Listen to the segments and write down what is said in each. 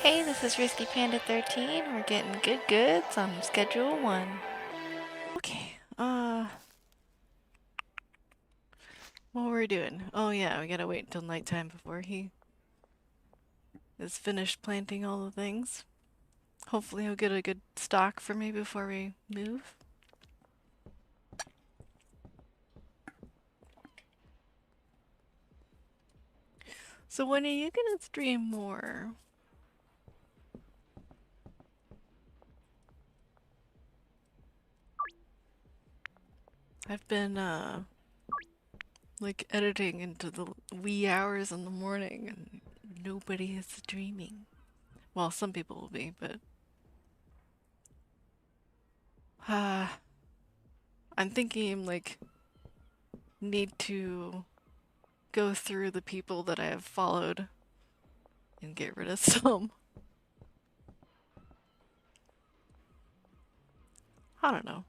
Hey, this is Risky Panda 13. We're getting good goods on schedule 1. Okay, what were we doing? Oh yeah, we gotta wait until nighttime before he is finished planting all the things. Hopefully he'll get a good stock for me before we move. So when are you gonna stream more? I've been, like editing into the wee hours in the morning and nobody is streaming. Well, some people will be, but I'm thinking like need to go through the people that I have followed and get rid of some. I don't know.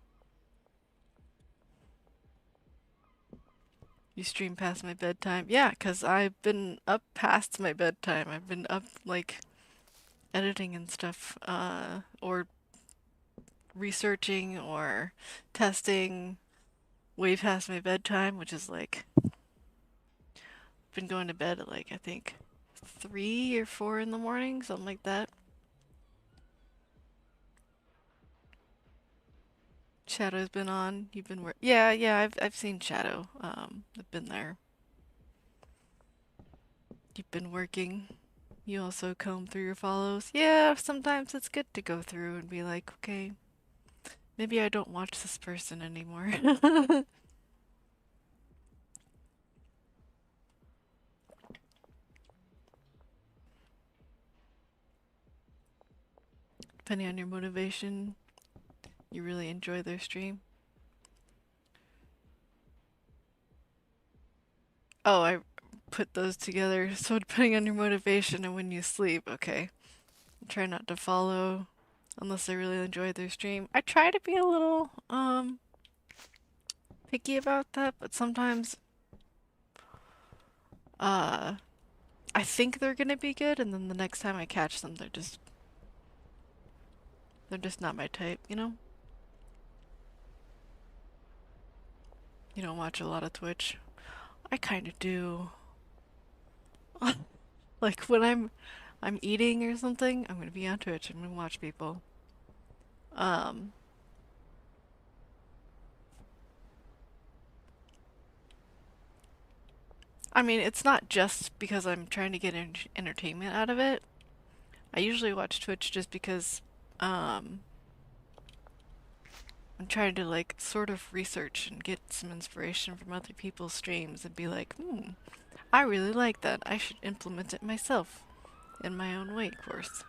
You stream past my bedtime? Yeah, 'cause I've been up past my bedtime. I've been up like editing and stuff, or researching or testing way past my bedtime, which is like been going to bed at like I think 3 or 4 in the morning, something like that. Shadow's been on. You've been yeah, I've seen Shadow. I've been there. You've been working. You also comb through your follows. Yeah, sometimes it's good to go through and be like, okay, maybe I don't watch this person anymore. Depending on your motivation, you really enjoy their stream. Oh, I put those together. So depending on your motivation and when you sleep, okay. Try not to follow unless I really enjoy their stream. I try to be a little picky about that, but sometimes uh I think they're gonna be good and then the next time I catch them they're just not my type, you know? You don't watch a lot of Twitch. I kind of do. Like when I'm eating or something, I'm gonna be on Twitch. I'm gonna watch people. Um, I mean, it's not just because I'm trying to get entertainment out of it. I usually watch Twitch just because um, I'm trying to like sort of research and get some inspiration from other people's streams and be like, I really like that. I should implement it myself in my own way, of course.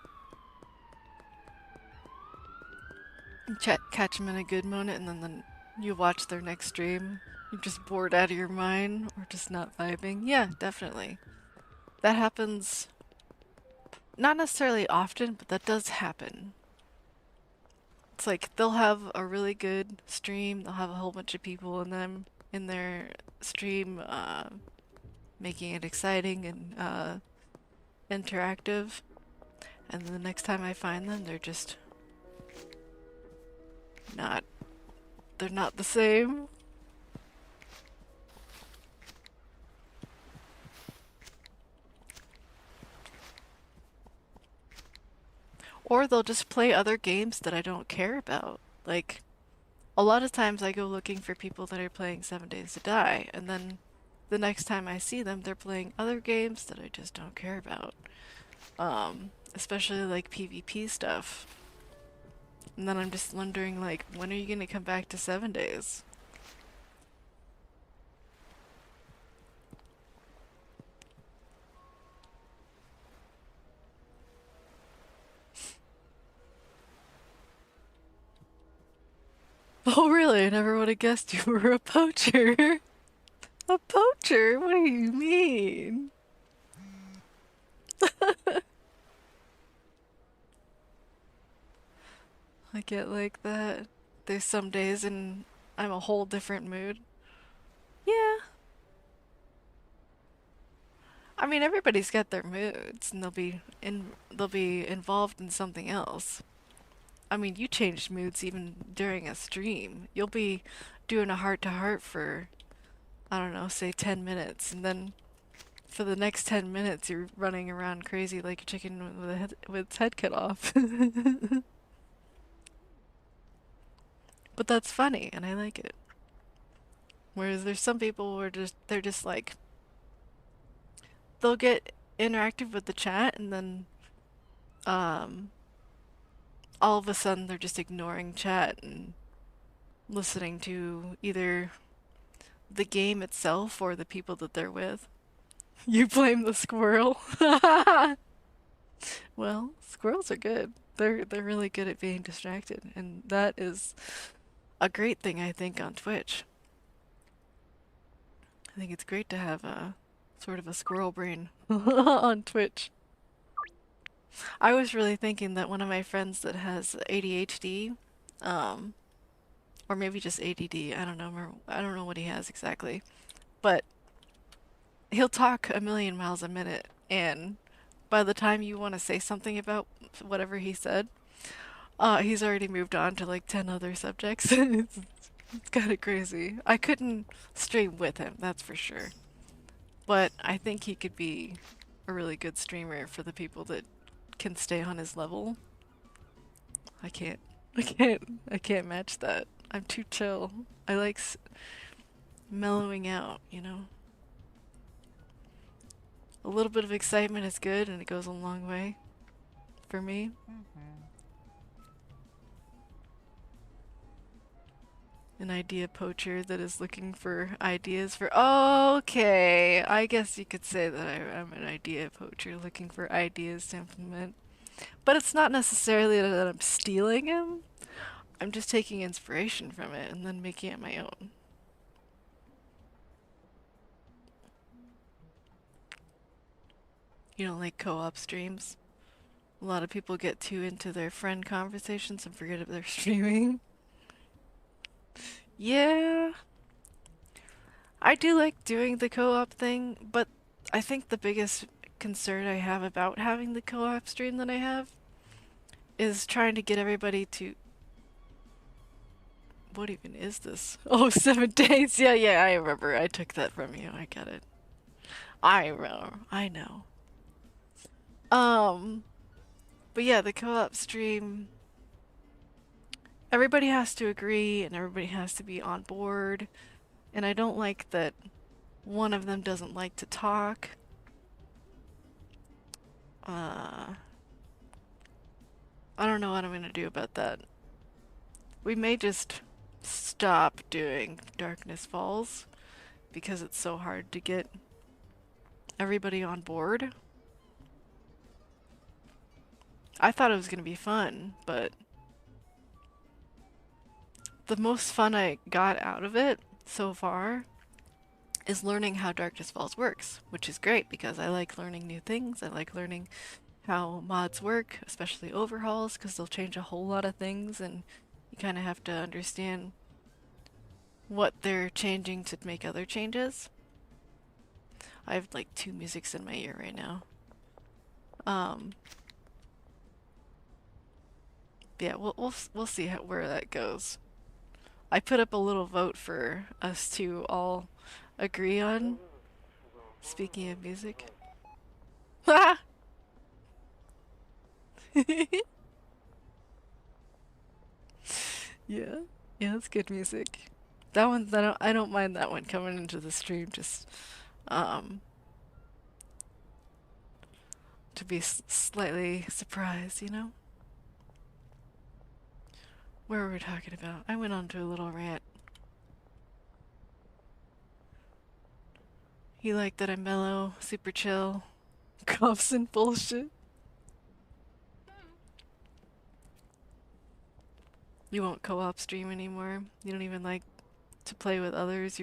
Catch them in a good moment, and then you watch their next stream. You're just bored out of your mind, or just not vibing. Yeah, definitely. That happens not necessarily often, but that does happen. It's like they'll have a really good stream, they'll have a whole bunch of people in them in their stream, making it exciting and interactive. And then the next time I find them, not, they're not the same. Or they'll just play other games that I don't care about. Like, a lot of times I go looking for people that are playing 7 Days to Die, and then the next time I see them, they're playing other games that I just don't care about. Especially like PvP stuff. And then I'm just wondering, like, when are you gonna come back to 7 Days? Oh, really? I never would have guessed you were a poacher. A poacher? What do you mean? I get like that. There's some days and I'm a whole different mood. Yeah. I mean, everybody's got their moods, and they'll be involved in something else. I mean, you changed moods even during a stream. You'll be doing a heart to heart for, I don't know, say 10 minutes, and then for the next 10 minutes you're running around crazy like a chicken with its head cut off. But that's funny, and I like it. Whereas there's some people where they're just like they'll get interactive with the chat and then um all of a sudden they're just ignoring chat and listening to either the game itself or the people that they're with. You blame the squirrel. Well, squirrels are good. They're really good at being distracted, and that is a great thing I think on Twitch. I think it's great to have a sort of a squirrel brain on Twitch. I was really thinking that one of my friends that has ADHD, um, or maybe just ADD, I don't know what he has exactly, but he'll talk a million miles a minute, and by the time you want to say something about whatever he said, he's already moved on to like 10 other subjects. It's kind of crazy. I couldn't stream with him, that's for sure. But I think he could be a really good streamer for the people that can stay on his level. I can't. I can't match that. I'm too chill. I like mellowing out, you know? A little bit of excitement is good and it goes a long way for me. An idea poacher that is looking for ideas for. Okay, I guess you could say that I'm an idea poacher looking for ideas to implement. But it's not necessarily that I'm stealing him. I'm just taking inspiration from it and then making it my own. You don't like co-op streams? A lot of people get too into their friend conversations and forget if they're streaming. Yeah, I do like doing the co-op thing, but I think the biggest concern I have about having the co-op stream that I have is trying to get everybody to... What even is this? Oh, 7 days. Yeah, yeah, I remember. I took that from you. I get it. I remember. I know. Um, but yeah, the co-op stream, everybody has to agree and everybody has to be on board. And I don't like that one of them doesn't like to talk. I don't know what I'm gonna do about that. We may just stop doing Darkness Falls because it's so hard to get everybody on board. I thought it was gonna be fun, but the most fun I got out of it so far is learning how Darkness Falls works, which is great because I like learning new things. I like learning how mods work, especially overhauls, because they'll change a whole lot of things and you kind of have to understand what they're changing to make other changes. I have like 2 musics in my ear right now. Yeah, we'll see where that goes. I put up a little vote for us to all agree on. Speaking of music. Ha! Yeah. Yeah, that's good music. That one, I don't mind that one coming into the stream just um to be slightly surprised, you know? Where were we talking about? I went on to a little rant. He liked that I'm mellow, super chill, coughs and bullshit. You won't co-op stream anymore. You don't even like to play with others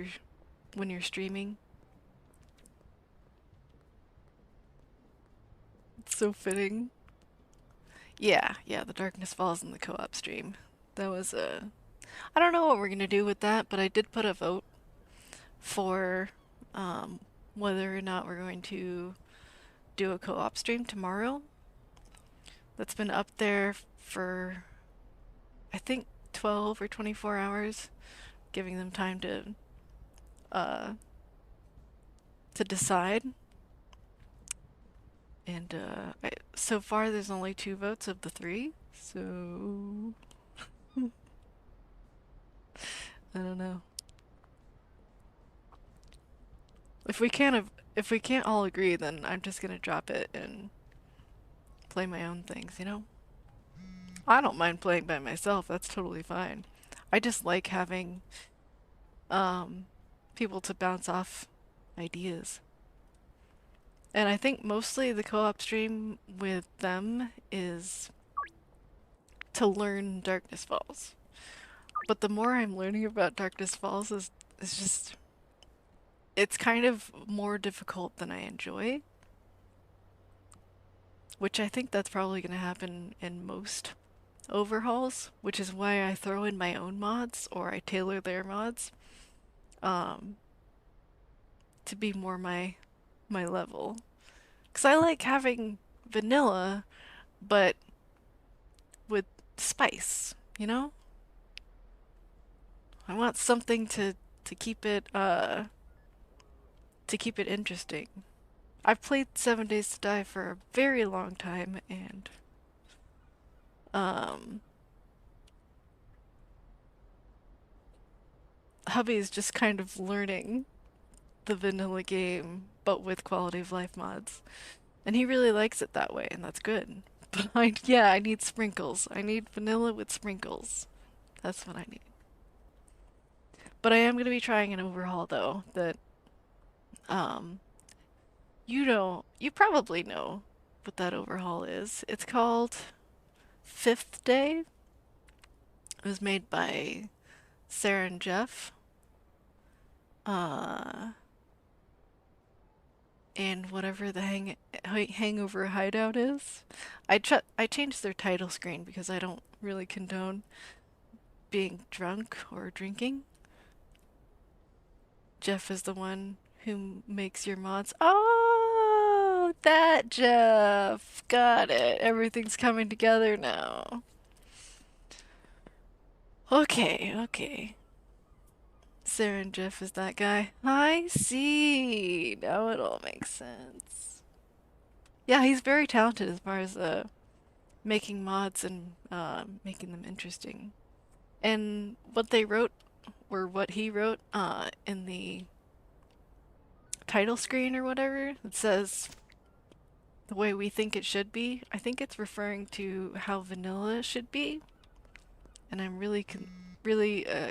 when you're streaming. It's so fitting. Yeah, yeah, the Darkness Falls in the co-op stream. That was I don't know what we're gonna do with that, but I did put a vote for whether or not we're going to do a co-op stream tomorrow that's been up there for, I think, 12 or 24 hours, giving them time uh, to decide. And so far, there's only 2 votes of the 3, so I don't know. If we can't all agree, then I'm just gonna drop it and play my own things, you know? I don't mind playing by myself, that's totally fine. I just like having um, people to bounce off ideas. And I think mostly the co-op stream with them is to learn Darkness Falls. But the more I'm learning about Darkness Falls is just it's kind of more difficult than I enjoy. Which I think that's probably gonna happen in most overhauls, which is why I throw in my own mods or I tailor their mods um, to be more my level. Because I like having vanilla, but with spice, you know? I want something to keep it interesting. I've played 7 Days to Die for a very long time, and um, hubby's just kind of learning the vanilla game, but with quality of life mods. And he really likes it that way, and that's good. But yeah, I need sprinkles. I need vanilla with sprinkles. That's what I need. But I am going to be trying an overhaul, though, that, um, you probably know what that overhaul is. It's called Fifth Day. It was made by Sarah and Jeff. Uh, and whatever the Hangover Hideout is. I changed their title screen because I don't really condone being drunk or drinking. Jeff is the one who makes your mods. Oh, that Jeff. Got it. Everything's coming together now. Okay, okay. Sarah and Jeff is that guy. I see. Now it all makes sense. Yeah, he's very talented as far as making mods and making them interesting. And what they wrote, or what he wrote in the title screen or whatever, it says the way we think it should be. I think it's referring to how vanilla should be. And I'm really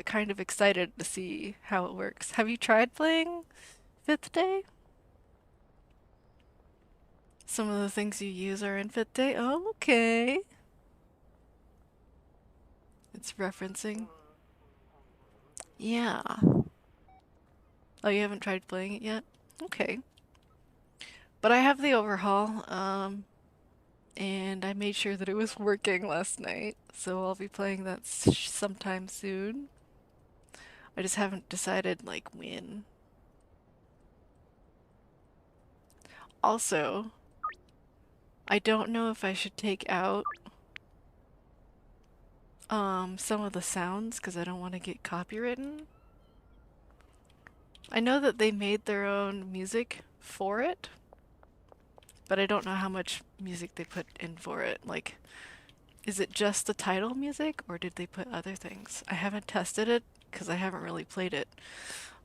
kind of excited to see how it works. Have you tried playing Fifth Day? Some of the things you use are in Fifth Day? Oh, okay. It's referencing. Yeah. Oh, you haven't tried playing it yet? Okay. But I have the overhaul, and I made sure that it was working last night, so I'll be playing that sometime soon. I just haven't decided, like, when. Also, I don't know if I should take out some of the sounds because I don't want to get copywritten. I know that they made their own music for it, but I don't know how much music they put in for it. Like, is it just the title music or did they put other things? I haven't tested it because I haven't really played it.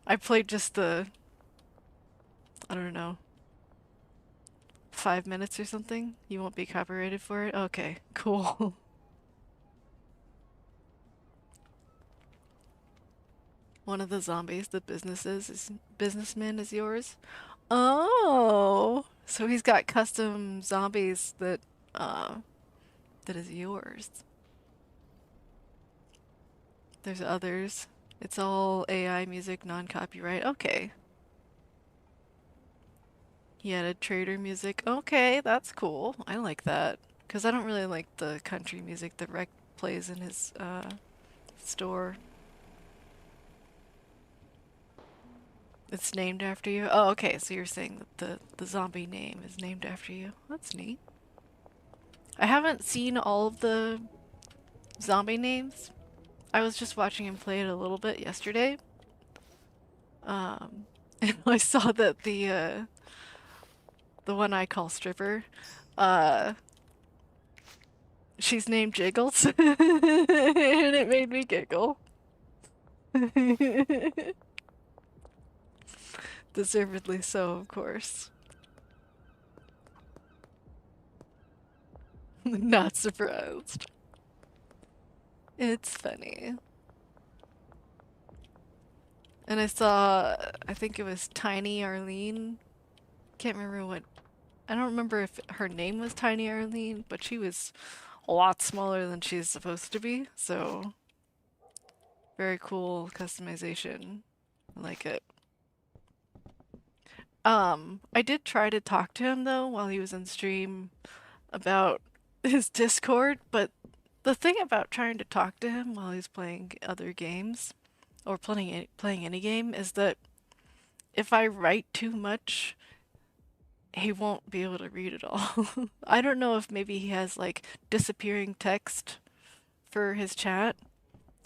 I played just the, I don't know, 5 minutes or something. You won't be copyrighted for it? Okay, cool. One of the zombies, the businessman is yours. Oh, so he's got custom zombies that is yours. There's others. It's all AI music, non-copyright. Okay. He added trader music. Okay, that's cool. I like that. Because I don't really like the country music that Rec plays in his store. It's named after you? Oh, okay, so you're saying that the zombie name is named after you. That's neat. I haven't seen all of the zombie names. I was just watching him play it a little bit yesterday. And I saw that the one I call Stripper, uh, she's named Jiggles, and it made me giggle. Deservedly so, of course. Not surprised. It's funny. And I saw, I think it was Tiny Arlene. Can't remember what, I don't remember if her name was Tiny Arlene, but she was a lot smaller than she's supposed to be, so very cool customization. I like it. I did try to talk to him though while he was in stream about his Discord, but the thing about trying to talk to him while he's playing other games or playing any game is that if I write too much, he won't be able to read it all. I don't know if maybe he has like disappearing text for his chat.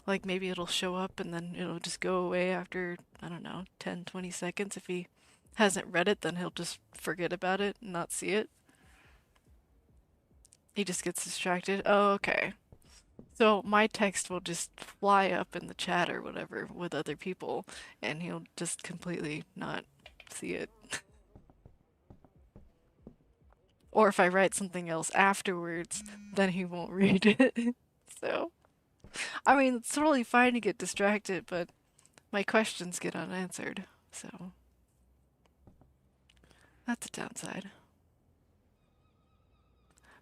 Like maybe it'll show up and then it'll just go away after, I don't know, 10, 20 seconds. If he hasn't read it, then he'll just forget about it and not see it. He just gets distracted. Oh, okay. So my text will just fly up in the chat or whatever with other people, and he'll just completely not see it. Or if I write something else afterwards, then he won't read it. So, I mean, it's totally fine to get distracted, but my questions get unanswered. So, that's a downside.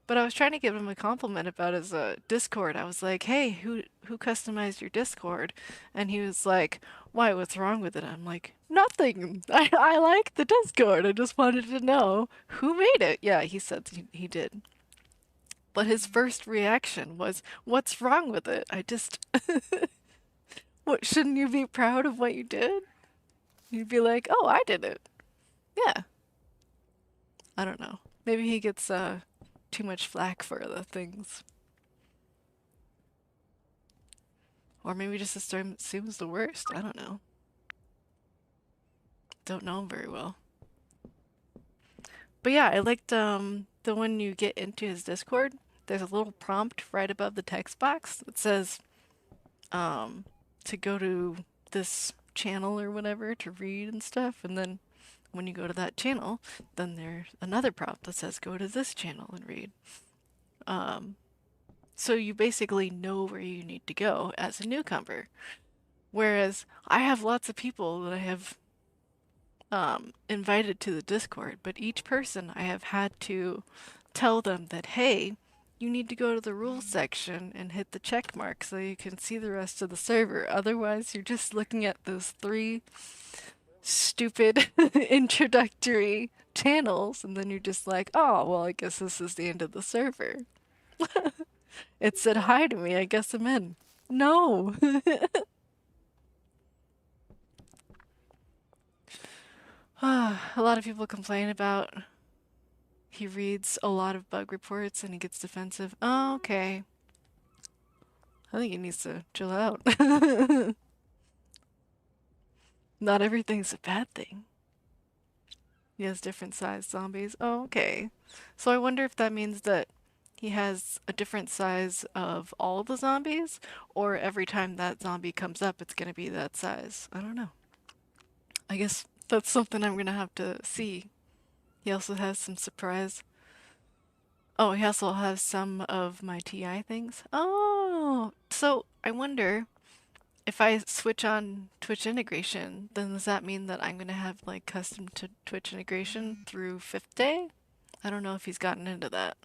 But I was trying to give him a compliment about his Discord. I was like, "Hey, who customized your Discord?" And he was like, "Why? What's wrong with it?" I'm like, "Nothing. I like the Discord. I just wanted to know who made it." Yeah, he said he did. But his first reaction was, "What's wrong with it?" I just, what? Shouldn't you be proud of what you did? You'd be like, "Oh, I did it." Yeah. I don't know. Maybe he gets too much flack for the things. Or maybe just assumes the worst. I don't know. Don't know him very well. But yeah, I liked the when you get into his Discord, there's a little prompt right above the text box that says um to go to this channel or whatever to read and stuff, and then when you go to that channel, then there's another prompt that says go to this channel and read. Um so you basically know where you need to go as a newcomer. Whereas I have lots of people that I have invited to the Discord, but each person I have had to tell them that, hey, you need to go to the rules section and hit the check mark so you can see the rest of the server. Otherwise, you're just looking at those three stupid introductory channels, and then you're just like, oh, well, I guess this is the end of the server. It said hi to me, I guess I'm in. No. A lot of people complain about he reads a lot of bug reports and he gets defensive. Oh, okay. I think he needs to chill out. Not everything's a bad thing. He has different sized zombies. Oh, okay. So I wonder if that means that he has a different size of all the zombies, or every time that zombie comes up, it's gonna be that size. I don't know. I guess that's something I'm gonna have to see. He also has some surprise. Oh, he also has some of my TI things. Oh, so I wonder if I switch on Twitch integration, then does that mean that I'm gonna have like custom to Twitch integration through Fifth Day? I don't know if he's gotten into that.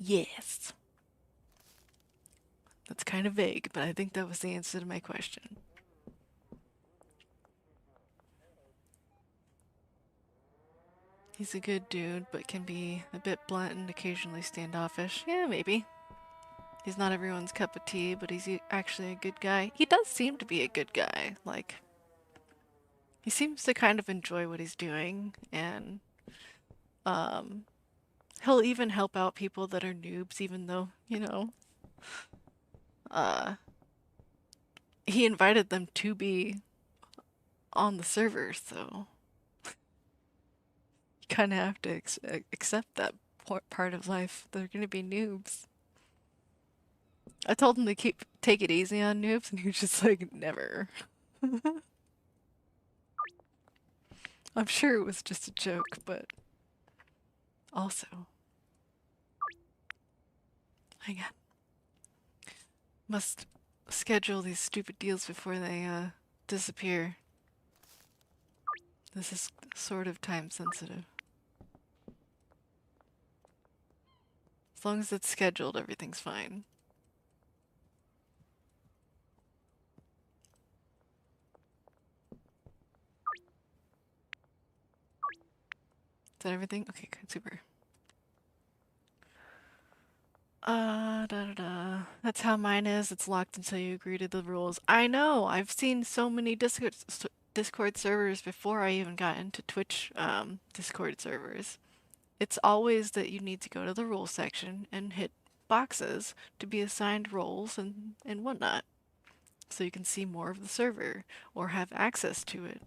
Yes. That's kind of vague, but I think that was the answer to my question. He's a good dude, but can be a bit blunt and occasionally standoffish. Yeah, maybe. He's not everyone's cup of tea, but he's actually a good guy. He does seem to be a good guy. Like, he seems to kind of enjoy what he's doing, and um, he'll even help out people that are noobs, even though, uh, he invited them to be on the server, so you kind of have to accept that part of life. They're gonna be noobs. I told him to take it easy on noobs, and he was just like, never. I'm sure it was just a joke, but also, hang on. Must schedule these stupid deals before they disappear. This is sort of time sensitive. As long as it's scheduled, everything's fine. Is that everything? Okay, good, super. Da da da. That's how mine is. It's locked until you agree to the rules. I know. I've seen so many Discord servers before I even got into Twitch Discord servers. It's always that you need to go to the rules section and hit boxes to be assigned roles and whatnot, so you can see more of the server or have access to it.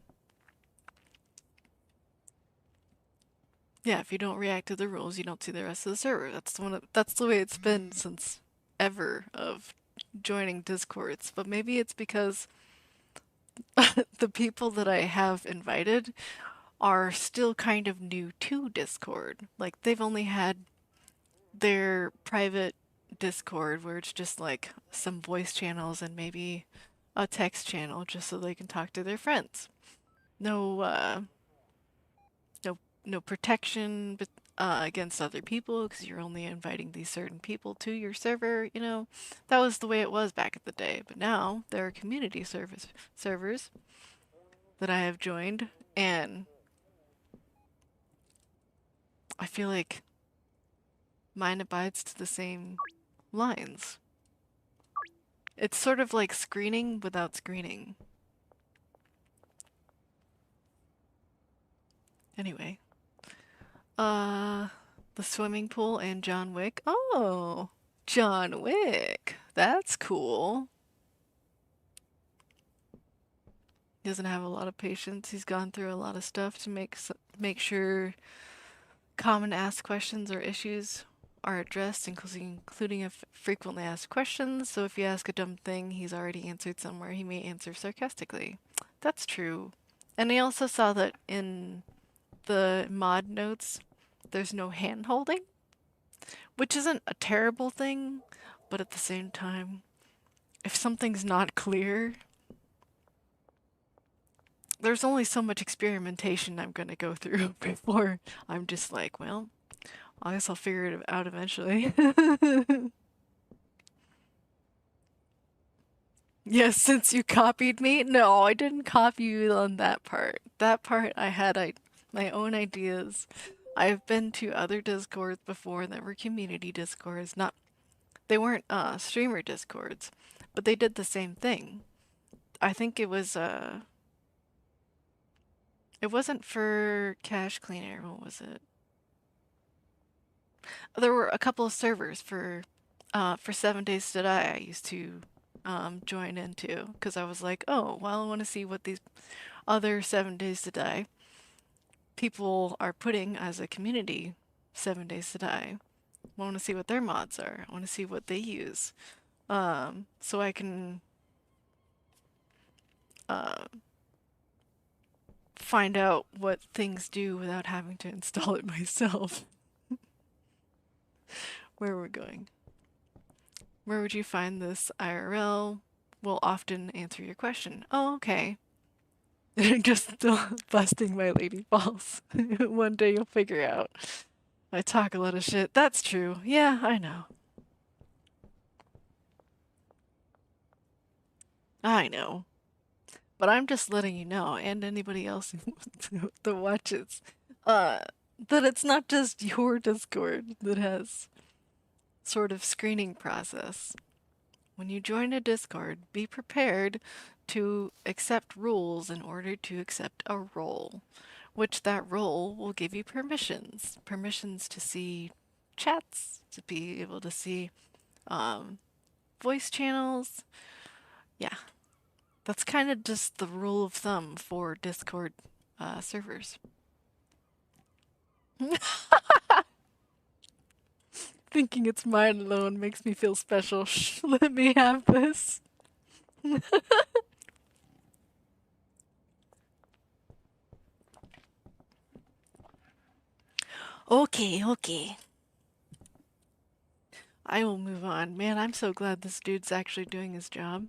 Yeah, if you don't react to the rules, you don't see the rest of the server. That's the way it's been since ever of joining Discords. But maybe it's because the people that I have invited are still kind of new to Discord. Like they've only had their private Discord where it's just like some voice channels and maybe a text channel just so they can talk to their friends. No no protection against other people because you're only inviting these certain people to your server. That was the way it was back in the day. But now there are community servers that I have joined, and I feel like mine abides to the same lines. It's sort of like screening without screening. Anyway, the swimming pool and John Wick. Oh, John Wick. That's cool. He doesn't have a lot of patience. He's gone through a lot of stuff to make sure common asked questions or issues are addressed, including frequently asked questions. So if you ask a dumb thing he's already answered somewhere, he may answer sarcastically. That's true. And I also saw that in the mod notes, there's no hand holding, which isn't a terrible thing, but at the same time, if something's not clear, there's only so much experimentation I'm going to go through before I'm just like, well, I guess I'll figure it out eventually. Yes, since you copied me. No, I didn't copy you on that part. That part I had my own ideas. I've been to other Discords before that were community Discords. They weren't streamer Discords, but they did the same thing. I think it wasn't for Cache Cleaner. What was it? There were a couple of servers for 7 Days to Die I used to join into because I was like, oh, well, I want to see what these other 7 Days to Die people are putting as a community 7 Days to Die. I want to see what their mods are. I want to see what they use. So I can find out what things do without having to install it myself. Where we're going. Where would you find this IRL? Will often answer your question. Oh, okay. Just still busting my lady balls. One day you'll figure out. I talk a lot of shit. That's true. Yeah, I know. I know. But I'm just letting you know, and anybody else that watches, that it's not just your Discord that has sort of screening process. When you join a Discord, be prepared to accept rules in order to accept a role, which that role will give you permissions. Permissions to see chats, to be able to see um, voice channels. Yeah, that's kind of just the rule of thumb for Discord servers. Thinking it's mine alone makes me feel special. Shh, let me have this. Okay, okay. I will move on. Man, I'm so glad this dude's actually doing his job.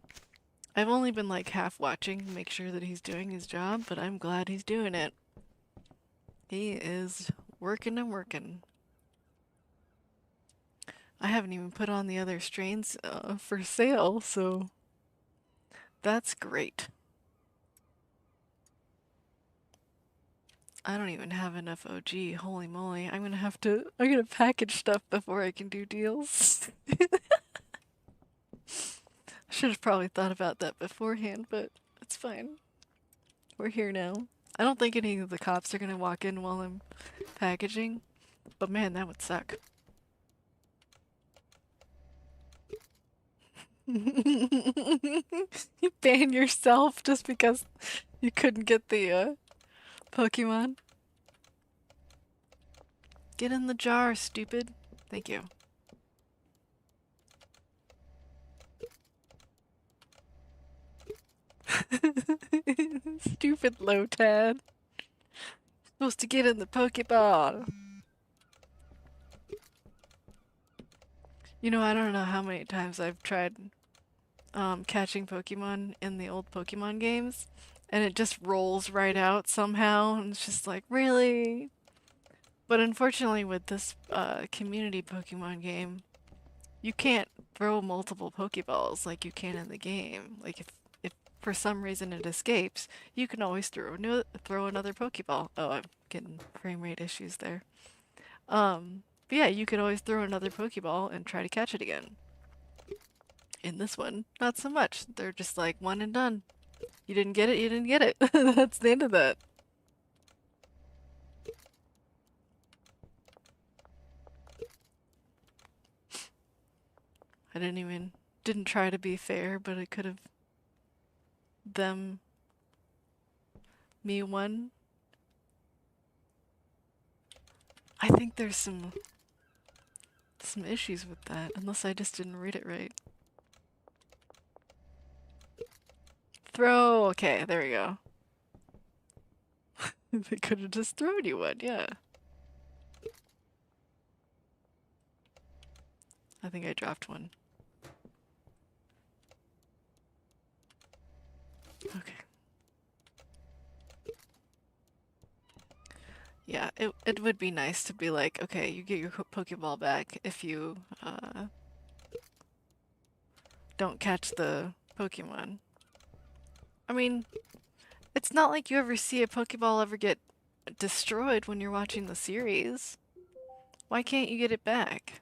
I've only been like half watching to make sure that he's doing his job, but I'm glad he's doing it. He is working and working. I haven't even put on the other strains for sale, so that's great. I don't even have enough OG. Holy moly. I'm gonna package stuff before I can do deals. Should have probably thought about that beforehand, but it's fine. We're here now. I don't think any of the cops are gonna walk in while I'm packaging, but man, that would suck. You ban yourself just because you couldn't get the Pokemon? Get in the jar, stupid. Thank you. Stupid Lotad. Supposed to get in the Pokeball. You know, I don't know how many times I've tried catching Pokemon in the old Pokemon games, and it just rolls right out somehow, and it's just like, really? But unfortunately, with this community Pokemon game, you can't throw multiple Pokeballs like you can in the game. Like if for some reason it escapes, you can always throw another Pokeball. Oh, I'm getting frame rate issues there. But yeah, you could always throw another Pokeball and try to catch it again. In this one, not so much. They're just like one and done. You didn't get it, you didn't get it. That's the end of that. I didn't try to be fair, but it could have them, me one. I think there's some issues with that, unless I just didn't read it right. Throw, okay, there we go. They could have just thrown you one, yeah. I think I dropped one. Okay. Yeah, it would be nice to be like, okay, you get your Pokeball back if you don't catch the Pokemon. I mean, it's not like you ever see a Pokeball ever get destroyed when you're watching the series. Why can't you get it back?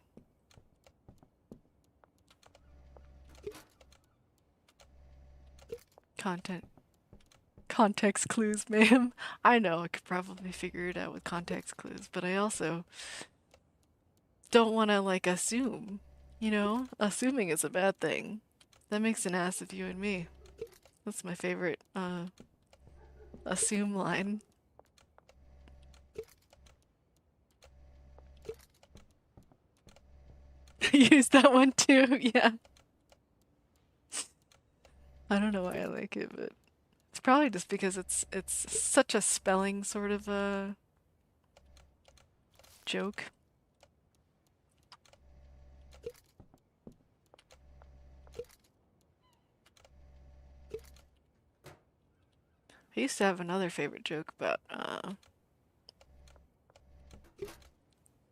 Context clues, ma'am. I know I could probably figure it out with context clues, but I also don't want to like assume, you know? Assuming is a bad thing. That makes an ass of you and me. That's my favorite assume line. Use that one too, yeah. I don't know why I like it, but it's probably just because it's such a spelling sort of a joke. I used to have another favorite joke about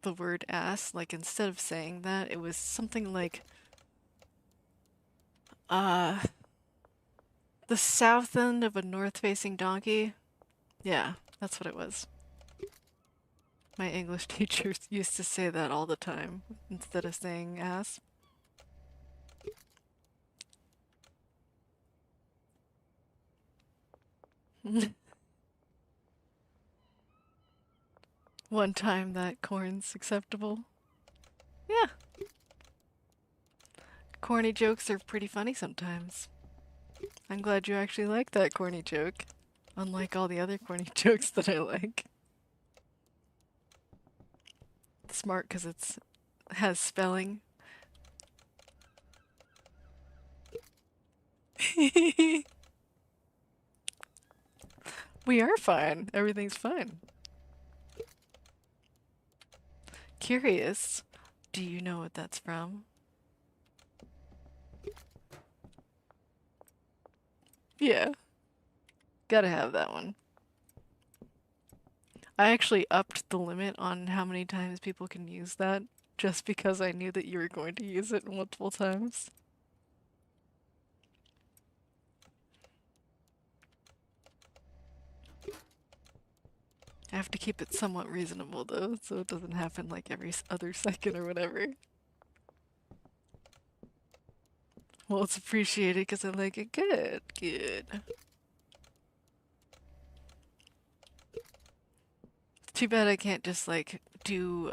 the word ass. Like instead of saying that, it was something like uh the south end of a north-facing donkey. Yeah, that's what it was. My English teachers used to say that all the time instead of saying ass. One time that corn's acceptable. Yeah, corny jokes are pretty funny sometimes. I'm glad you actually like that corny joke, unlike all the other corny jokes that I like. Smart because it's has spelling. We are fine. Everything's fine. Curious. Do you know what that's from? Yeah, gotta have that one. I actually upped the limit on how many times people can use that just because I knew that you were going to use it multiple times. I have to keep it somewhat reasonable though, so it doesn't happen like every other second or whatever. Well, it's appreciated because I like it. Good, good. Too bad I can't just like do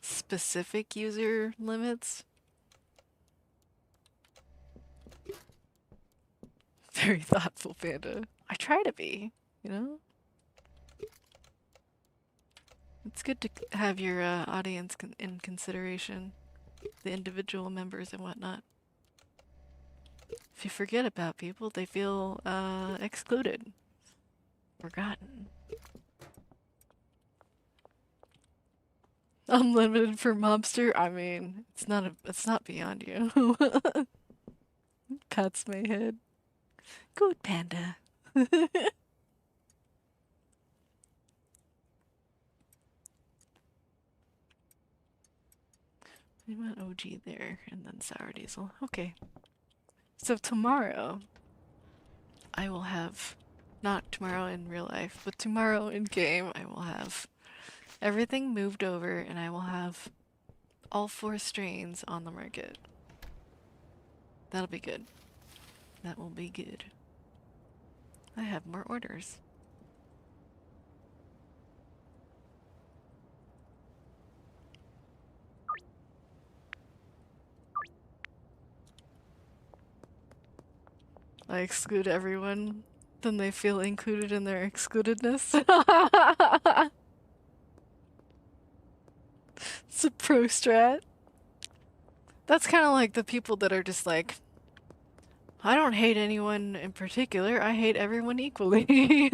specific user limits. Very thoughtful, Panda. I try to be, you know? It's good to have your audience in consideration, the individual members and whatnot. If you forget about people, they feel excluded, forgotten. Unlimited for mobster. I mean, it's not beyond you. Pats my head. Good Panda. We went OG there and then sour diesel. Okay. So tomorrow I will have, not tomorrow in real life, but tomorrow in game I will have everything moved over and I will have all 4 strains on the market. That'll be good. That will be good. I have more orders. I exclude everyone, then they feel included in their excludedness. It's a pro strat. That's kind of like the people that are just like, I don't hate anyone in particular, I hate everyone equally.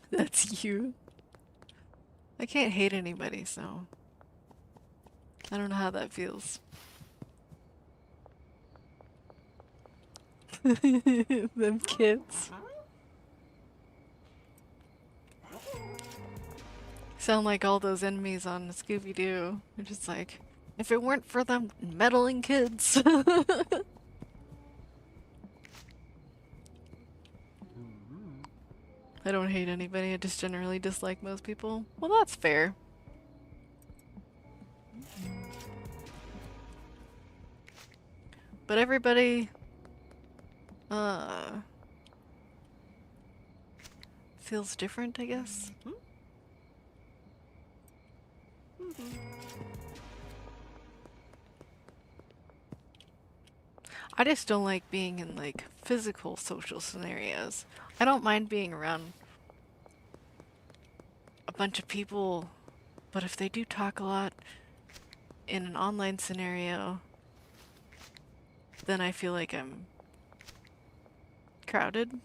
That's you. I can't hate anybody, so I don't know how that feels. Them kids. Sound like all those enemies on Scooby-Doo. They're just like, if it weren't for them meddling kids. I don't hate anybody, I just generally dislike most people. Well, that's fair. But everybody, feels different, I guess. I just don't like being in like physical social scenarios. I don't mind being around a bunch of people, but if they do talk a lot in an online scenario, then I feel like I'm crowded.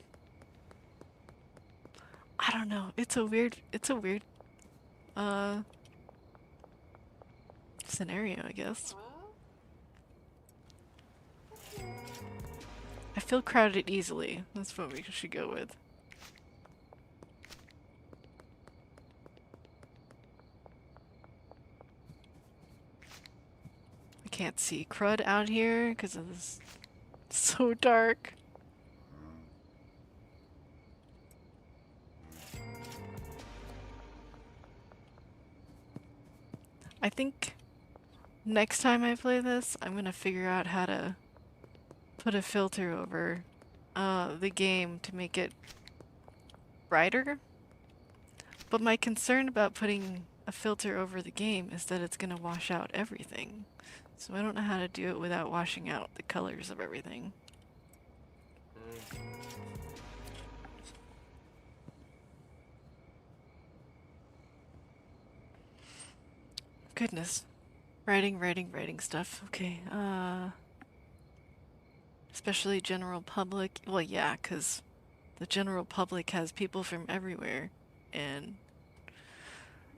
I don't know. It's a weird uh scenario, I guess. I feel crowded easily. That's what we should go with. I can't see crud out here because it's so dark. I think next time I play this, I'm gonna figure out how to put a filter over the game to make it brighter. But my concern about putting a filter over the game is that it's gonna wash out everything. So I don't know how to do it without washing out the colors of everything. Goodness. Writing stuff. Okay, especially general public. Well, yeah, because the general public has people from everywhere, and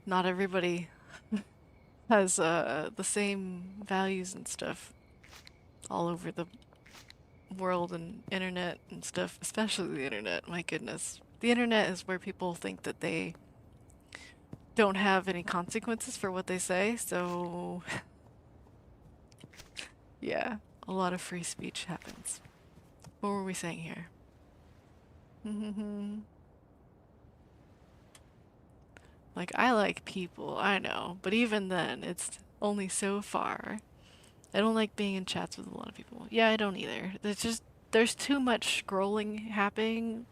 not everybody has the same values and stuff all over the world and internet and stuff, especially the internet. My goodness. The internet is where people think that they don't have any consequences for what they say, so yeah, a lot of free speech happens. What were we saying here? Like, I like people, I know, but even then, it's only so far. I don't like being in chats with a lot of people. Yeah, I don't either. There's too much scrolling happening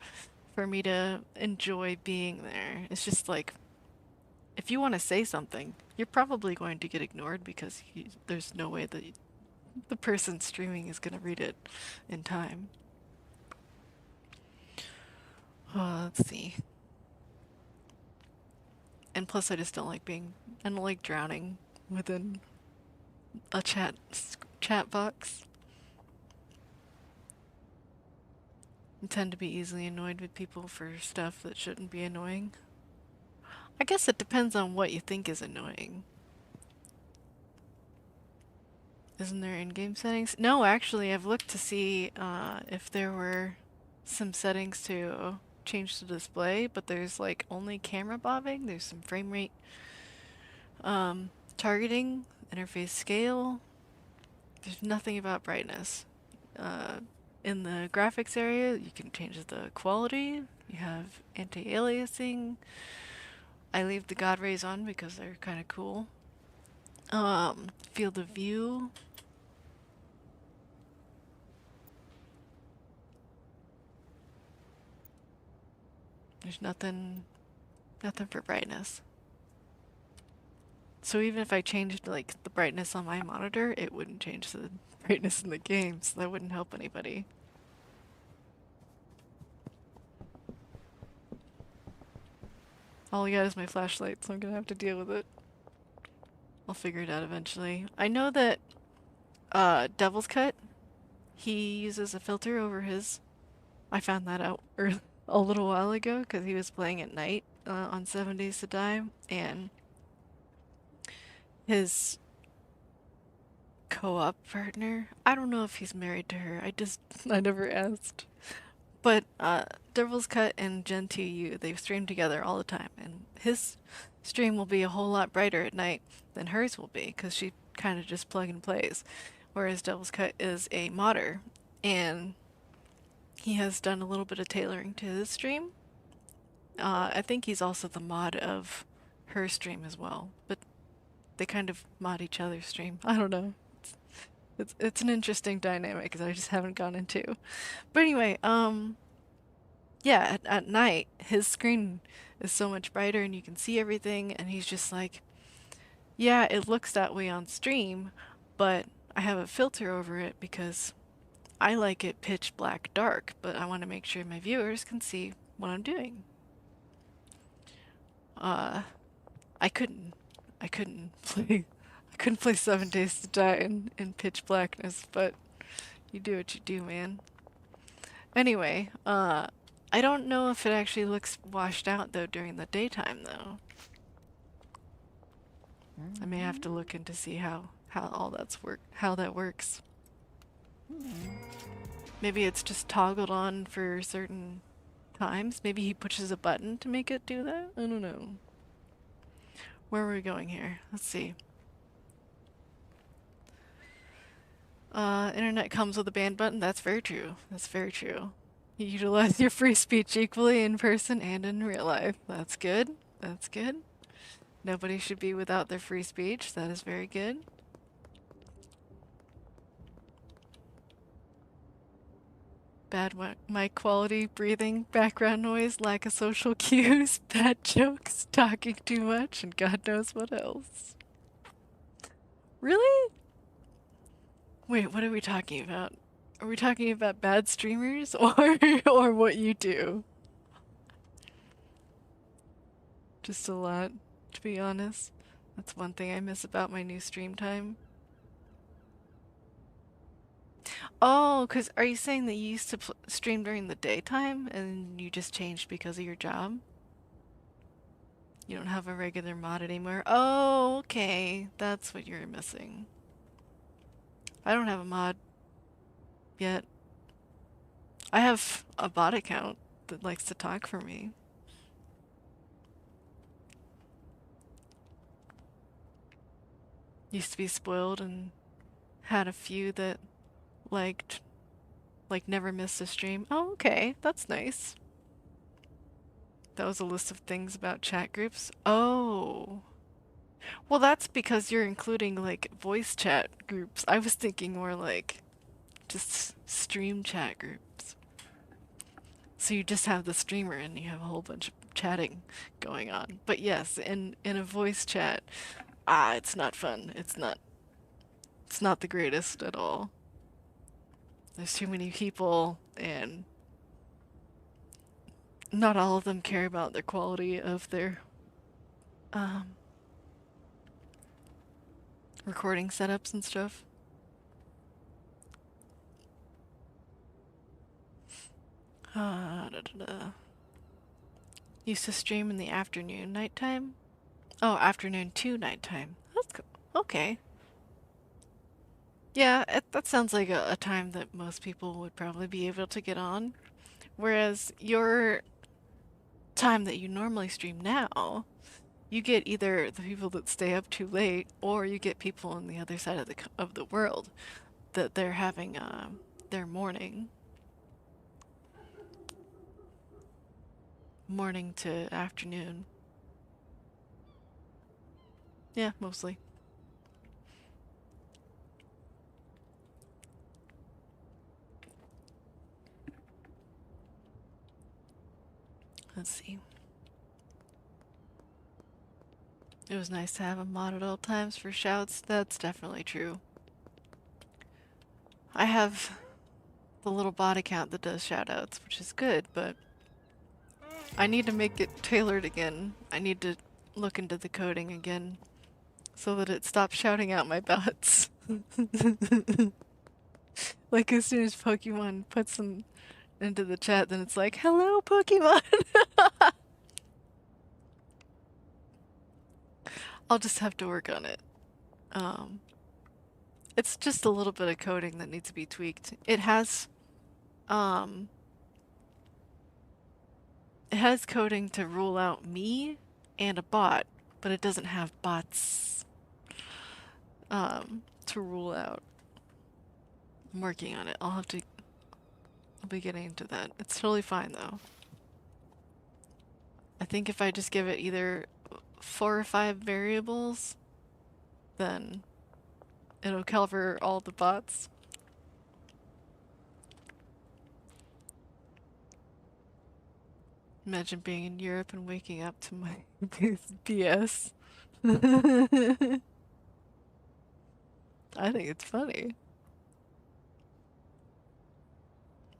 for me to enjoy being there. It's just like, if you want to say something, you're probably going to get ignored because there's no way that the person streaming is going to read it in time. Let's see. And plus, I just don't like I don't like drowning within a chat box. I tend to be easily annoyed with people for stuff that shouldn't be annoying. I guess it depends on what you think is annoying. Isn't there in-game settings? No, actually, I've looked to see if there were some settings to change the display, but there's like only camera bobbing. There's some frame rate targeting, interface scale. There's nothing about brightness. In the graphics area, you can change the quality. You have anti-aliasing. I leave the God rays on because they're kind of cool. Field of view. There's nothing for brightness. So even if I changed like the brightness on my monitor, it wouldn't change the brightness in the game, so that wouldn't help anybody. All I got is my flashlight, so I'm gonna have to deal with it. I'll figure it out eventually. I know that Devil's Cut, he uses a filter over his. I found that out a little while ago because he was playing at night on 7 Days to Die, and his co-op partner, I don't know if he's married to her. I never asked. But Devil's Cut and Gen 2U, they stream together all the time, and his stream will be a whole lot brighter at night than hers will be because she kind of just plug and plays. Whereas Devil's Cut is a modder, and he has done a little bit of tailoring to his stream. I think he's also the mod of her stream as well, but they kind of mod each other's stream. I don't know. It's an interesting dynamic that I just haven't gone into. But anyway, yeah, at night his screen is so much brighter and you can see everything, and he's just like, yeah, it looks that way on stream, but I have a filter over it because I like it pitch black dark, but I want to make sure my viewers can see what I'm doing. I couldn't play 7 Days to Die in pitch blackness, but you do what you do, man. Anyway, I don't know if it actually looks washed out though during the daytime though. I may have to look into see how how that works. Maybe it's just toggled on for certain times. Maybe he pushes a button to make it do that. I don't know. Where are we going here? Let's see. Internet comes with a ban button. That's very true. That's very true. You utilize your free speech equally in person and in real life. That's good. That's good. Nobody should be without their free speech. That is very good. Bad mic quality, breathing, background noise, lack of social cues, bad jokes, talking too much, and God knows what else. Really? Wait, what are we talking about? Are we talking about bad streamers or what you do? Just a lot, to be honest. That's one thing I miss about my new stream time. Oh, cause are you saying that you used to stream during the daytime and you just changed because of your job? You don't have a regular mod anymore? Oh, okay. That's what you're missing. I don't have a mod yet. I have a bot account that likes to talk for me. Used to be spoiled and had a few that liked, like never missed a stream. Oh, okay. That's nice. That was a list of things about chat groups. Oh. Well, that's because you're including like voice chat groups. I was thinking more like just stream chat groups. So you just have the streamer and you have a whole bunch of chatting going on. But yes, in a voice chat, it's not fun. It's not the greatest at all. There's too many people and not all of them care about the quality of their um recording setups and stuff. Da, da, da. Used to stream in the afternoon, nighttime. Oh, afternoon to nighttime. That's cool. Okay. Yeah, that sounds like a time that most people would probably be able to get on. Whereas your time that you normally stream now, you get either the people that stay up too late, or you get people on the other side of the world that they're having their morning to afternoon. Yeah, mostly. Let's see. It was nice to have a mod at all times for shouts. That's definitely true. I have the little bot account that does shoutouts, which is good, but I need to make it tailored again. I need to look into the coding again so that it stops shouting out my bots. Like as soon as Pokemon puts them into the chat, then it's like, hello, Pokemon! I'll just have to work on it. It's just a little bit of coding that needs to be tweaked. Um, it has coding to rule out me and a bot, but it doesn't have bots, to rule out. I'm working on it. I'll be getting into that. It's totally fine though. I think if I just give it either 4 or 5 variables, then it'll cover all the bots. Imagine being in Europe and waking up to my BS. I think it's funny.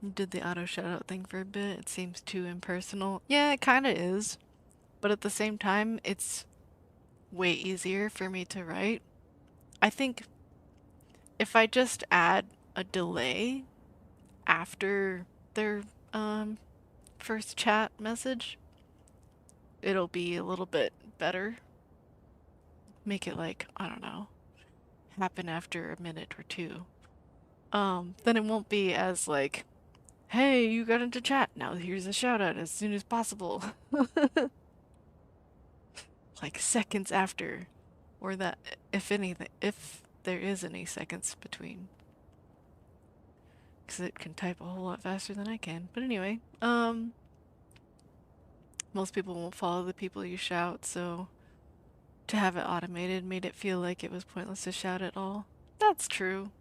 You did the auto shoutout thing for a bit. It seems too impersonal. Yeah, it kind of is. But at the same time, it's way easier for me to write. I think if I just add a delay after their first chat message, it'll be a little bit better. Make it like, I don't know, happen after a minute or two. Then it won't be as like, hey, you got into chat, now here's a shout out as soon as possible. Like seconds after. Or that, if anything, if there is any seconds between. Because it can type a whole lot faster than I can. But anyway, most people won't follow the people you shout, so to have it automated made it feel like it was pointless to shout at all. That's true.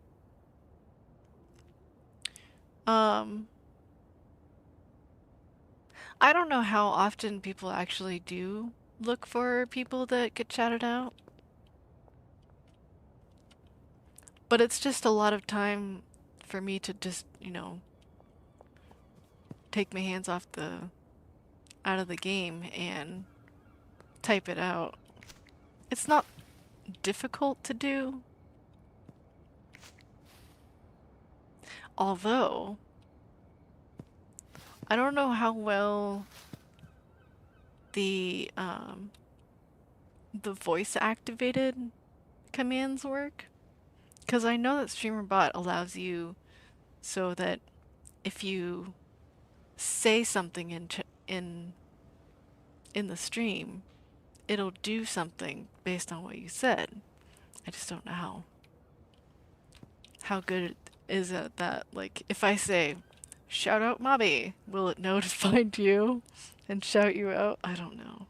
Um, I don't know how often people actually do look for people that get shouted out, but it's just a lot of time for me to just, take my hands off the out of the game and type it out. It's not difficult to do, although I don't know how well the voice activated commands work, because I know that StreamerBot allows you so that if you say something in the stream, it'll do something based on what you said. I just don't know how good it is at that. Like, if I say, shout out Mobby, will it know to find you and shout you out? I don't know.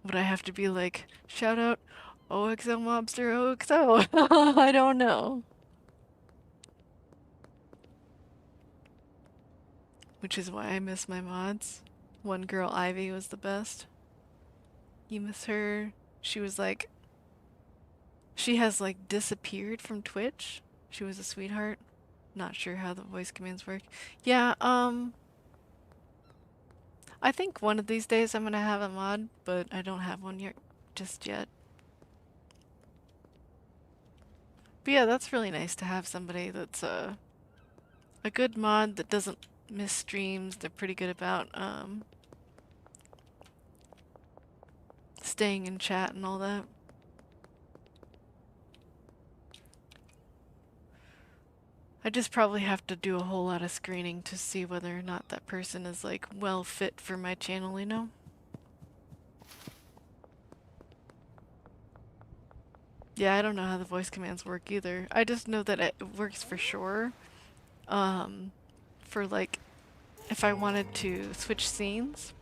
Would I have to be like, shout out OXO Mobster OXO? I don't know. Which is why I miss my mods. One girl, Ivy, was the best. You miss her. She was like, she has like disappeared from Twitch. She was a sweetheart. Not sure how the voice commands work. Yeah, I think one of these days I'm gonna have a mod, but I don't have one yet, just yet. But yeah, that's really nice to have somebody that's a good mod that doesn't miss streams. They're pretty good about staying in chat and all that. I just probably have to do a whole lot of screening to see whether or not that person is like well fit for my channel, you know? Yeah, I don't know how the voice commands work either. I just know that it works for sure. For like, if I wanted to switch scenes,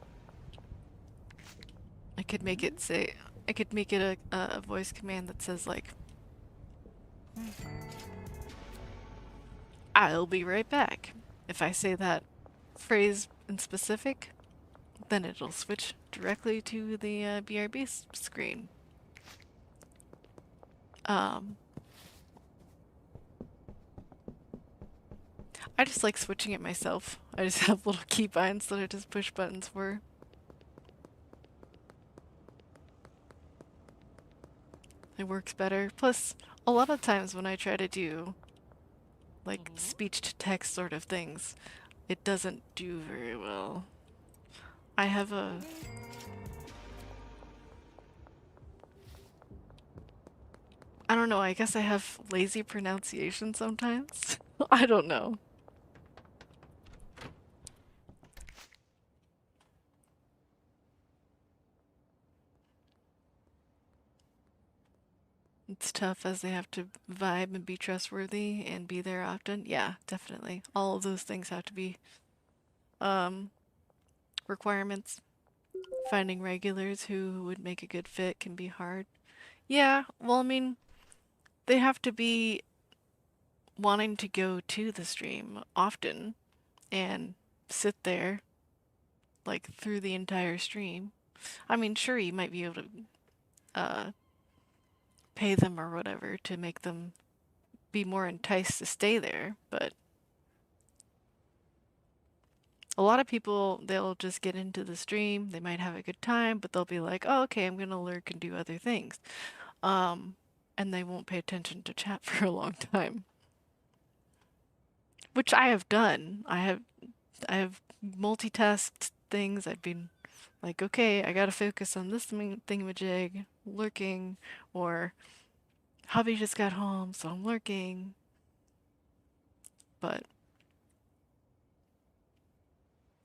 I could make it say, I could make it a voice command that says like, I'll be right back. If I say that phrase in specific, then it'll switch directly to the BRB screen. I just like switching it myself. I just have little keybinds that I just push buttons for. It works better. Plus, a lot of times when I try to do like speech to text sort of things, it doesn't do very well. I have a... I don't know, I guess I have lazy pronunciation sometimes. I don't know. It's tough as they have to vibe and be trustworthy and be there often. Yeah, definitely. All of those things have to be requirements. Finding regulars who would make a good fit can be hard. Yeah, well, I mean, they have to be wanting to go to the stream often and sit there like through the entire stream. I mean, sure, you might be able to pay them or whatever to make them be more enticed to stay there, but a lot of people, they'll just get into the stream, they might have a good time, but they'll be like, oh, okay, I'm gonna lurk and do other things. And they won't pay attention to chat for a long time. Which I have done. I have multitasked things. I've been like, okay, I gotta focus on this thingamajig, lurking, or hubby just got home, so I'm lurking. But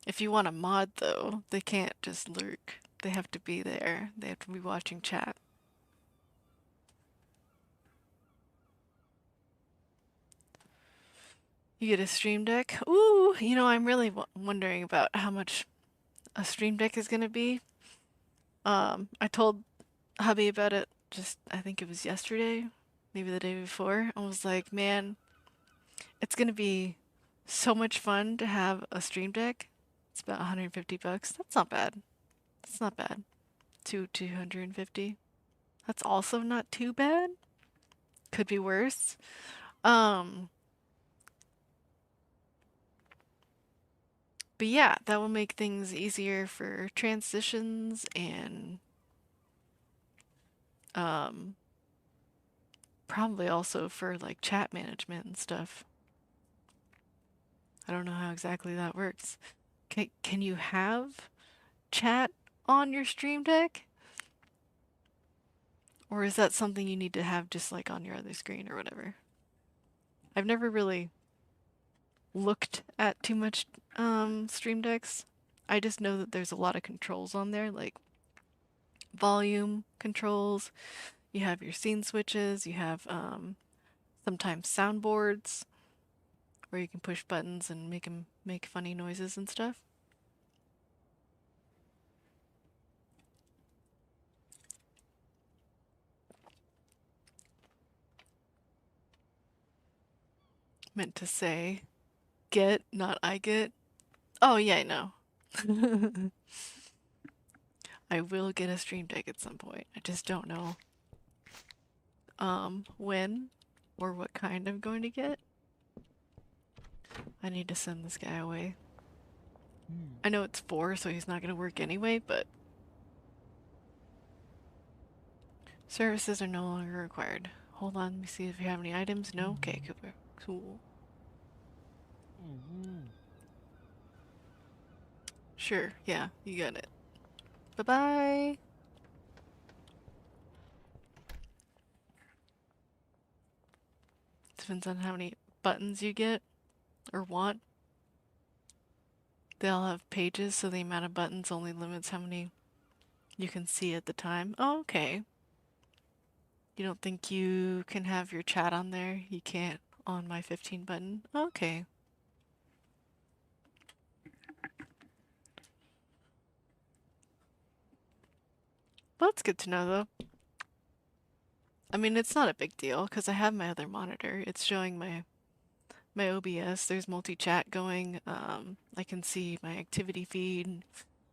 if you want a mod, though, they can't just lurk. They have to be there. They have to be watching chat. You get a stream deck? Ooh, I'm really wondering about how much a stream deck is gonna be. I told hubby about it just, I think it was yesterday, maybe the day before. I was like, man, it's gonna be so much fun to have a stream deck. It's about 150 bucks. That's not bad. That's not bad. 250. That's also not too bad. Could be worse. Um, but yeah, that will make things easier for transitions and um probably also for like chat management and stuff. I don't know how exactly that works. Can you have chat on your stream deck? Or is that something you need to have just like on your other screen or whatever? I've never really looked at too much stream decks. I just know that there's a lot of controls on there, like volume controls. You have your scene switches. You have sometimes soundboards where you can push buttons and make them make funny noises and stuff. Meant to say get, not I get. Oh yeah, I know. I will get a stream deck at some point. I just don't know when or what kind I'm going to get. I need to send this guy away. I know it's 4, so he's not going to work anyway, but services are no longer required. Hold on, let me see if we have any items. No? Okay, cool. Sure, yeah, you got it. Bye-bye! Depends on how many buttons you get or want. They all have pages, so the amount of buttons only limits how many you can see at the time. Oh, okay. You don't think you can have your chat on there? You can't on my 15 button? Okay. Well, that's good to know, though. I mean, it's not a big deal because I have my other monitor. It's showing my OBS. There's multi-chat going. I can see my activity feed.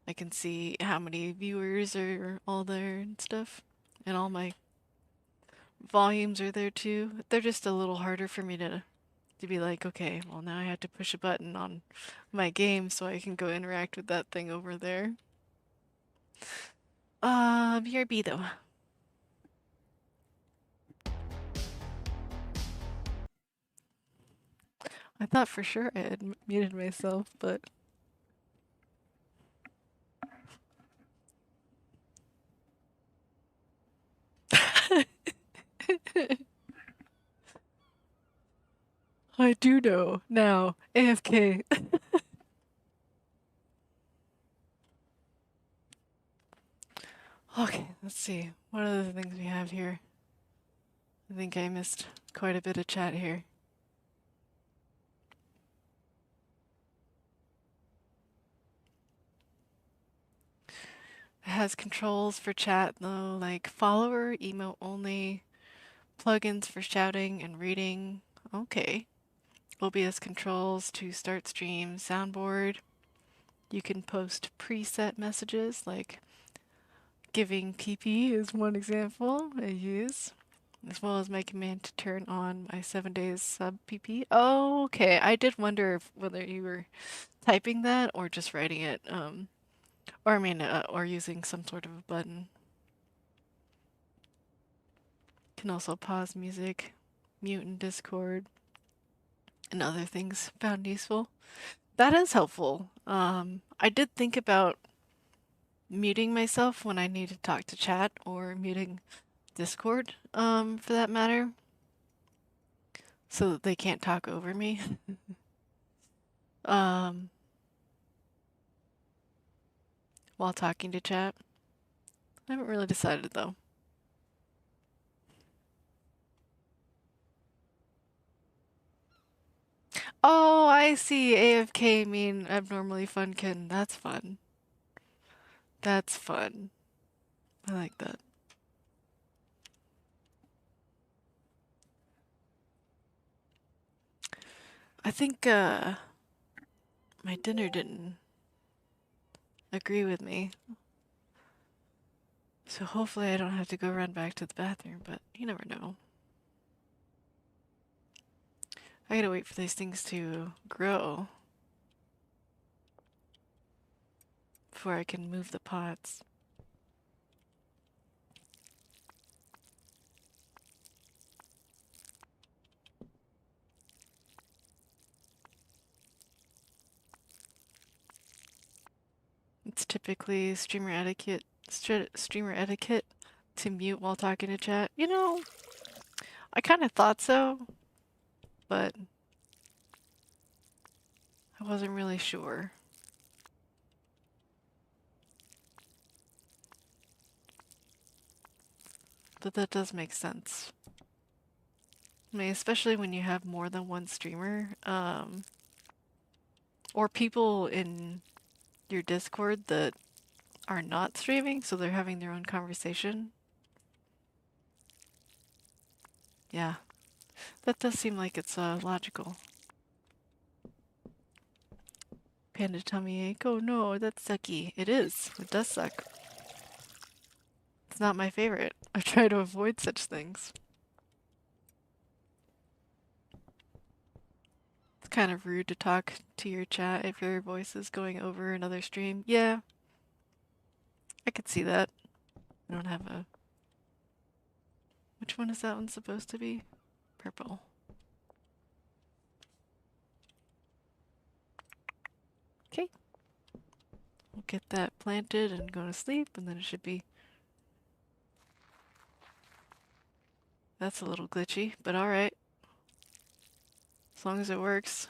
I can see how many viewers are all there and stuff. And all my volumes are there too. They're just a little harder for me to be like, okay, well now I have to push a button on my game so I can go interact with that thing over there. BRB though. I thought for sure I had muted myself, but I do know now. AFK. Okay, let's see. What are the things we have here? I think I missed quite a bit of chat here. It has controls for chat though, like follower, emote only, plugins for shouting and reading. Okay. OBS controls to start stream, soundboard. You can post preset messages, like giving PP is one example I use, as well as my command to turn on my 7 days sub PP. Oh, okay. I did wonder whether you were typing that or just writing it, or I mean, or using some sort of a button. Can also pause music, mute in Discord, and other things found useful. That is helpful. I did think about muting myself when I need to talk to chat or muting Discord, for that matter, so that they can't talk over me. um, while talking to chat. I haven't really decided though. Oh, I see. AFK mean abnormally funkin. That's fun. That's fun. I like that. I think my dinner didn't agree with me. So hopefully I don't have to go run back to the bathroom, but you never know. I gotta wait for these things to grow before I can move the pots. It's typically streamer etiquette to mute while talking to chat. You know, I kind of thought so, but I wasn't really sure. But that does make sense. I mean, especially when you have more than one streamer, or people in your Discord that are not streaming, so they're having their own conversation. Yeah, that does seem like it's logical. Panda tummy ache. Oh no, that's sucky. It is. It does suck. It's not my favorite. I try to avoid such things. It's kind of rude to talk to your chat if your voice is going over another stream. Yeah, I could see that. I don't have a... Which one is that one supposed to be? Purple. Okay. We'll get that planted and go to sleep, and then it should be... That's a little glitchy, but alright. As long as it works.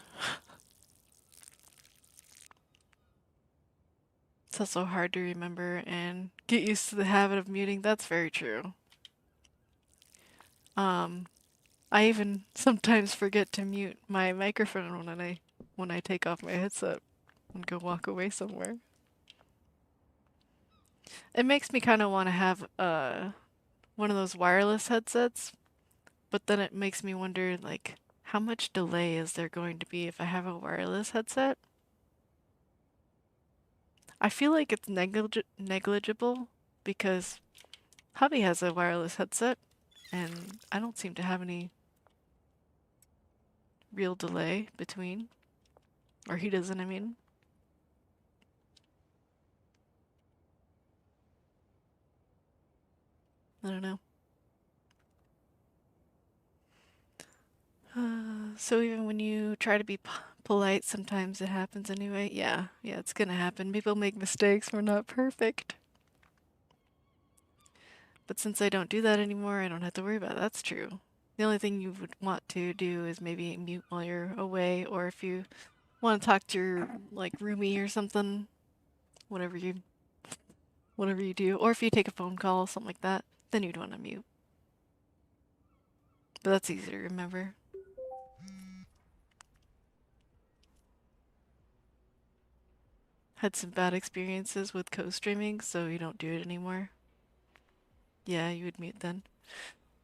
It's also hard to remember and get used to the habit of muting. That's very true. I even sometimes forget to mute my microphone when I take off my headset and go walk away somewhere. It makes me kind of want to have one of those wireless headsets, but then it makes me wonder like how much delay is there going to be if I have a wireless headset? I feel like it's negligible because hubby has a wireless headset and I don't seem to have any real delay between. Or he doesn't, I mean. I don't know. So even when you try to be polite, sometimes it happens anyway. Yeah, it's gonna happen. People make mistakes. We're not perfect. But since I don't do that anymore, I don't have to worry about it. That's true. The only thing you would want to do is maybe mute while you're away, or if you want to talk to your like roomie or something, whatever you do, or if you take a phone call, something like that, then you'd want to mute. But that's easy to remember. Had some bad experiences with co-streaming, so you don't do it anymore. Yeah, you would mute then.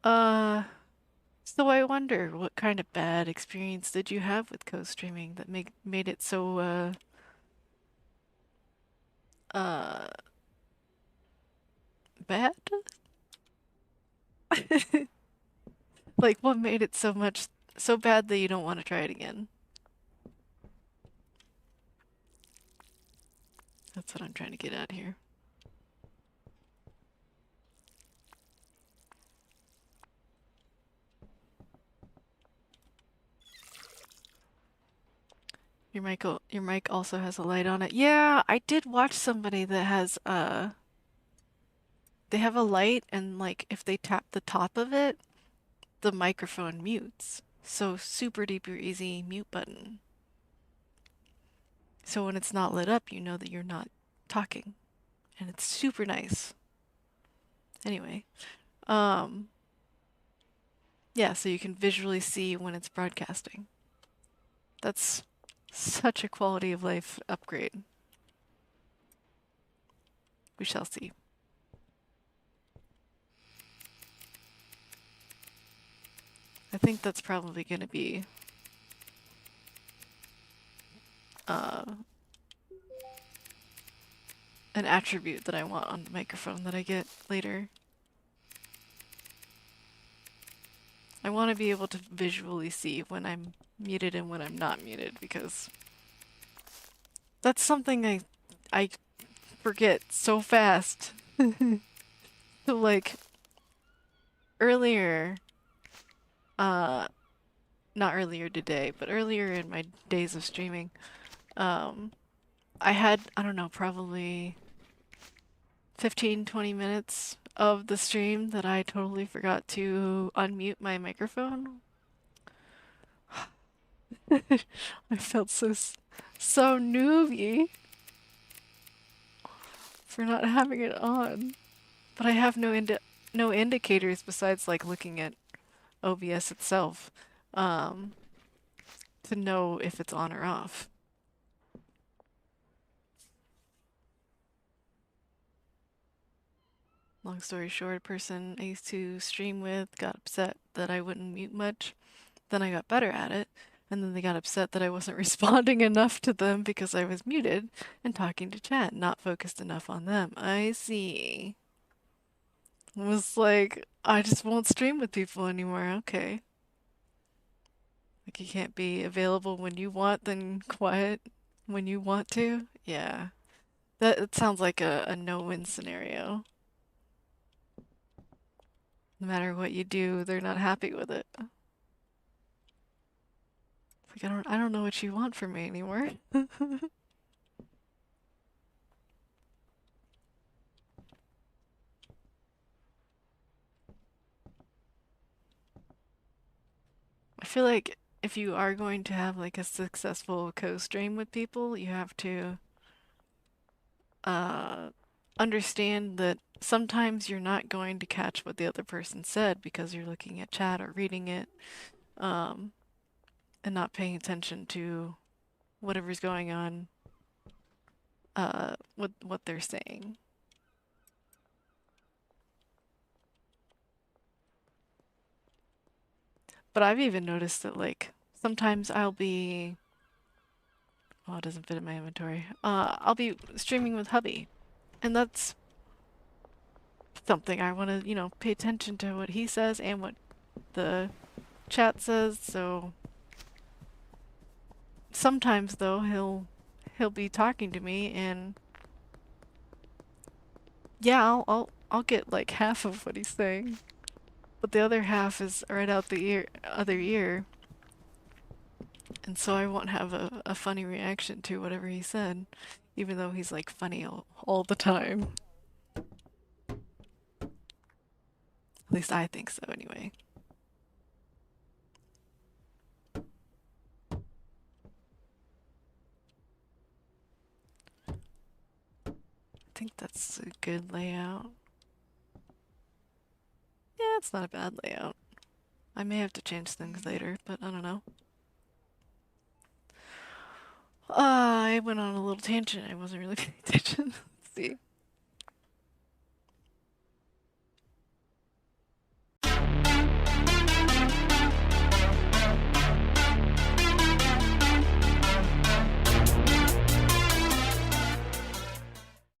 So I wonder what kind of bad experience did you have with co-streaming that made it so uh bad? Like what made it so bad that you don't want to try it again? That's what I'm trying to get at here. Your mic also has a light on it. Yeah, I did watch somebody that has they have a light and like if they tap the top of it, the microphone mutes. So super duper easy mute button. So when it's not lit up, you know that you're not talking. And it's super nice. Anyway, um yeah, so you can visually see when it's broadcasting. That's such a quality of life upgrade. We shall see. I think that's probably going to be uh, an attribute that I want on the microphone that I get later. I want to be able to visually see when I'm muted and when I'm not muted because that's something I forget so fast. So like earlier, uh, not earlier today, but earlier in my days of streaming, um, I had, I don't know, probably 15, 20 minutes of the stream that I totally forgot to unmute my microphone. I felt so newbie for not having it on. But I have no indicators besides like looking at OBS itself um, to know if it's on or off. Long story short, a person I used to stream with got upset that I wouldn't mute much. Then I got better at it, and then they got upset that I wasn't responding enough to them because I was muted and talking to chat, not focused enough on them. I see. It was like, I just won't stream with people anymore. Okay. Like you can't be available when you want, then quiet when you want to? Yeah. That it sounds like a no-win scenario. No matter what you do, they're not happy with it. Like I don't know what you want from me anymore. I feel like if you are going to have like a successful co-stream with people, you have to uh understand that sometimes you're not going to catch what the other person said because you're looking at chat or reading it, um, and not paying attention to whatever's going on with what they're saying. But I've even noticed that like sometimes I'll be oh, it doesn't fit in my inventory. I'll be streaming with hubby, and that's something I want to, pay attention to what he says and what the chat says. So sometimes though he'll be talking to me and yeah, I'll get like half of what he's saying, but the other half is right out the other ear, and so I won't have a funny reaction to whatever he said, even though he's like funny all the time. At least I think so anyway. I think that's a good layout. Yeah, it's not a bad layout. I may have to change things later, but I don't know. I went on a little tangent. I wasn't really paying attention. Let's see.